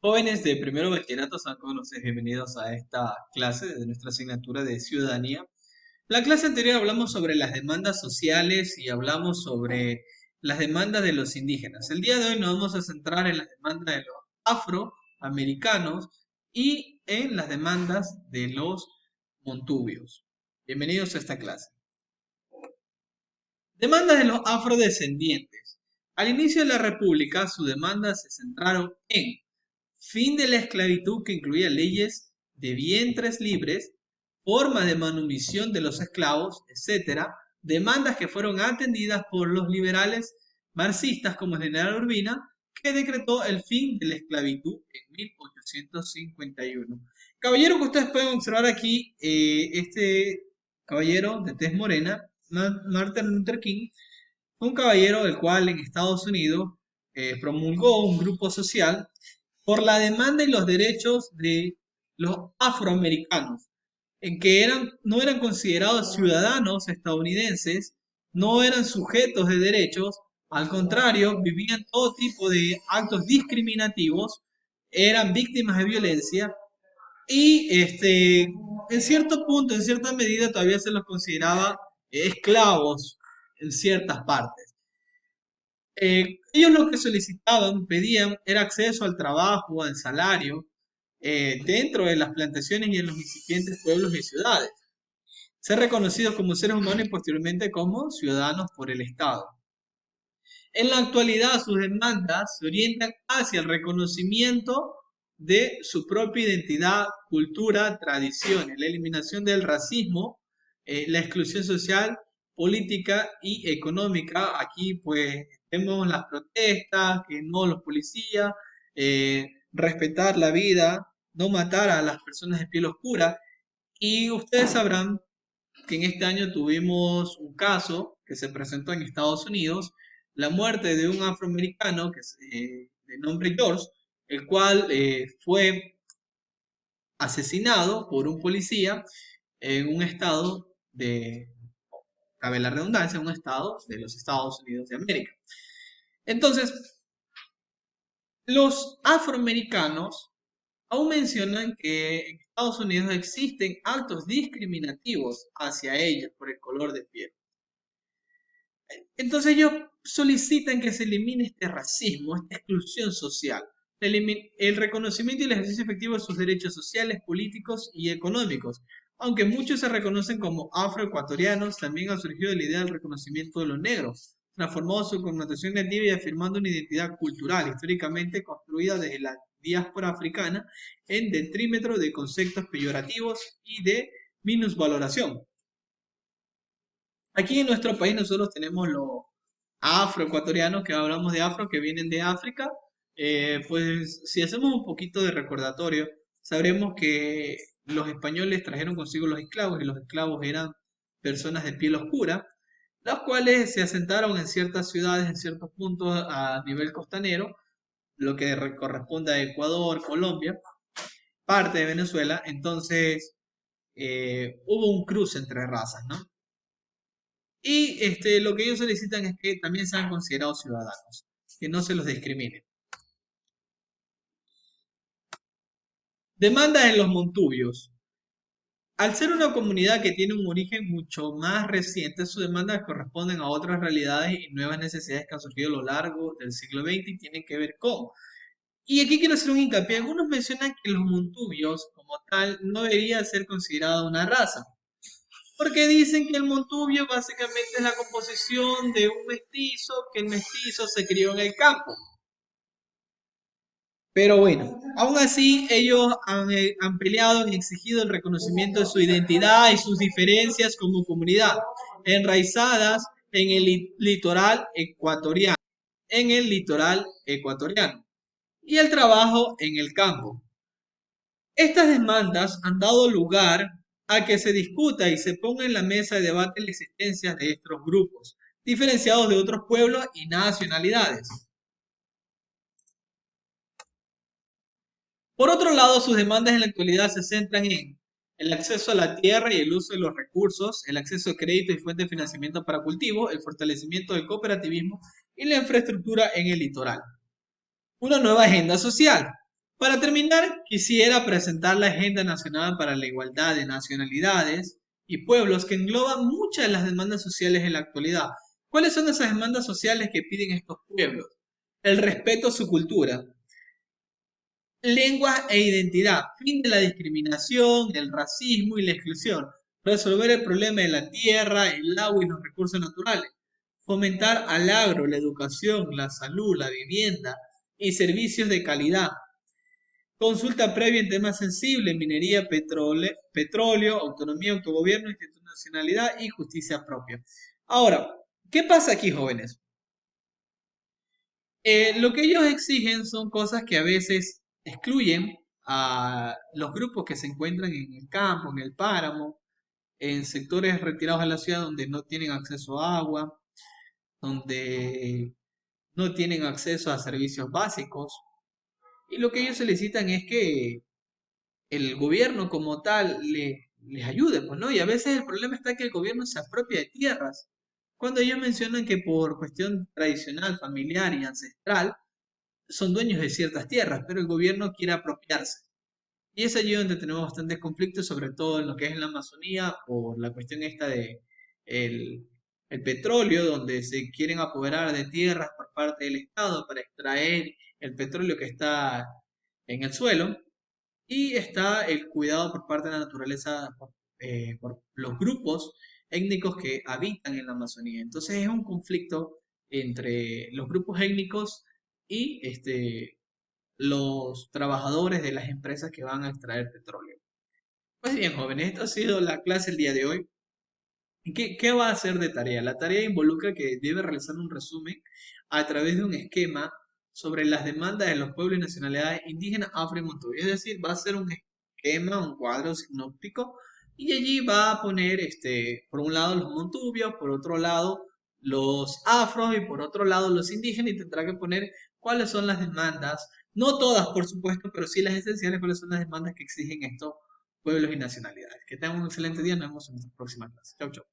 Jóvenes de primero bachillerato, sean todos ustedes bienvenidos a esta clase de nuestra asignatura de ciudadanía. La clase anterior hablamos sobre las demandas sociales y hablamos sobre las demandas de los indígenas. El día de hoy nos vamos a centrar en las demandas de los afroamericanos y en las demandas de los montubios. Bienvenidos a esta clase. Demandas de los afrodescendientes. Al inicio de la República, sus demandas se centraron en fin de la esclavitud, que incluía leyes de vientres libres, formas de manumisión de los esclavos, etcétera, demandas que fueron atendidas por los liberales marxistas como el general Urbina, que decretó el fin de la esclavitud en 1851. Caballero que ustedes pueden observar aquí, este caballero de tez morena, Martin Luther King, fue un caballero del cual en Estados Unidos promulgó un grupo social por la demanda y los derechos de los afroamericanos, en que no eran considerados ciudadanos estadounidenses, no eran sujetos de derechos, al contrario, vivían todo tipo de actos discriminativos, eran víctimas de violencia y en cierto punto, en cierta medida, todavía se los consideraba esclavos en ciertas partes. Ellos lo que solicitaban, pedían, era acceso al trabajo, al salario, dentro de las plantaciones y en los incipientes pueblos y ciudades. Ser reconocidos como seres humanos y posteriormente como ciudadanos por el Estado. En la actualidad, sus demandas se orientan hacia el reconocimiento de su propia identidad, cultura, tradiciones, la eliminación del racismo, la exclusión social, política y económica. Aquí pues vemos las protestas, que no los policías, respetar la vida, no matar a las personas de piel oscura. Y ustedes sabrán que en este año tuvimos un caso que se presentó en Estados Unidos, la muerte de un afroamericano que es, de nombre George, el cual fue asesinado por un policía en un estado de, cabe la redundancia, un estado de los Estados Unidos de América. Entonces, los afroamericanos aún mencionan que en Estados Unidos existen actos discriminativos hacia ellos por el color de piel. Entonces ellos solicitan que se elimine este racismo, esta exclusión social, el reconocimiento y el ejercicio efectivo de sus derechos sociales, políticos y económicos. Aunque muchos se reconocen como afroecuatorianos, también ha surgido la idea del reconocimiento de los negros, transformando su connotación nativa y afirmando una identidad cultural históricamente construida desde la diáspora africana en detrimento de conceptos peyorativos y de minusvaloración. Aquí en nuestro país nosotros tenemos los afroecuatorianos, que hablamos de afro, que vienen de África. Pues si hacemos un poquito de recordatorio, sabremos que los españoles trajeron consigo los esclavos y los esclavos eran personas de piel oscura, las cuales se asentaron en ciertas ciudades, en ciertos puntos a nivel costanero, lo que corresponde a Ecuador, Colombia, parte de Venezuela. Entonces hubo un cruce entre razas, ¿no? Y lo que ellos solicitan es que también sean considerados ciudadanos, que no se los discrimine. Demanda en los Montubios. Al ser una comunidad que tiene un origen mucho más reciente, sus demandas corresponden a otras realidades y nuevas necesidades que han surgido a lo largo del siglo XX y tienen que ver con. Y aquí quiero hacer un hincapié. Algunos mencionan que los Montubios, como tal, no debería ser considerada una raza. Porque dicen que el montubio básicamente es la composición de un mestizo, que el mestizo se crió en el campo. Pero bueno, aún así ellos han peleado y exigido el reconocimiento de su identidad y sus diferencias como comunidad, enraizadas en el litoral ecuatoriano, y el trabajo en el campo. Estas demandas han dado lugar a que se discuta y se ponga en la mesa de debate la existencia de estos grupos, diferenciados de otros pueblos y nacionalidades. Por otro lado, sus demandas en la actualidad se centran en el acceso a la tierra y el uso de los recursos, el acceso a crédito y fuentes de financiamiento para cultivo, el fortalecimiento del cooperativismo y la infraestructura en el litoral. Una nueva agenda social. Para terminar, quisiera presentar la Agenda Nacional para la Igualdad de Nacionalidades y Pueblos que engloba muchas de las demandas sociales en la actualidad. ¿Cuáles son esas demandas sociales que piden estos pueblos? El respeto a su cultura, lengua e identidad, fin de la discriminación, el racismo y la exclusión, resolver el problema de la tierra, el agua y los recursos naturales, fomentar al agro, la educación, la salud, la vivienda y servicios de calidad. Consulta previa en temas sensibles, minería, petróleo, autonomía, autogobierno, institucionalidad y justicia propia. Ahora, ¿qué pasa aquí, jóvenes? Lo que ellos exigen son cosas que a veces excluyen a los grupos que se encuentran en el campo, en el páramo, en sectores retirados de la ciudad donde no tienen acceso a agua, donde no tienen acceso a servicios básicos. Y lo que ellos solicitan es que el gobierno como tal les ayude, pues, ¿no? Y a veces el problema está que el gobierno se apropia de tierras. Cuando ellos mencionan que por cuestión tradicional, familiar y ancestral, son dueños de ciertas tierras, pero el gobierno quiere apropiarse. Y es allí donde tenemos bastantes conflictos, sobre todo en lo que es en la Amazonía, por la cuestión esta de el, el petróleo, donde se quieren apoderar de tierras por parte del Estado para extraer el petróleo que está en el suelo. Y está el cuidado por parte de la naturaleza por los grupos étnicos que habitan en la Amazonía. Entonces es un conflicto entre los grupos étnicos y los trabajadores de las empresas que van a extraer petróleo. Pues bien, jóvenes, esta ha sido la clase el día de hoy. ¿Y qué va a hacer de tarea? La tarea involucra que debe realizar un resumen a través de un esquema sobre las demandas de los pueblos y nacionalidades indígenas, afro y montubi. Es decir, va a ser un esquema, un cuadro sinóptico, y allí va a poner, por un lado los montubios, por otro lado los afros y por otro lado los indígenas, y tendrá que poner cuáles son las demandas, no todas, por supuesto, pero sí las esenciales, cuáles son las demandas que exigen estos pueblos y nacionalidades. Que tengan un excelente día, nos vemos en nuestra próxima clase. Chau, chau.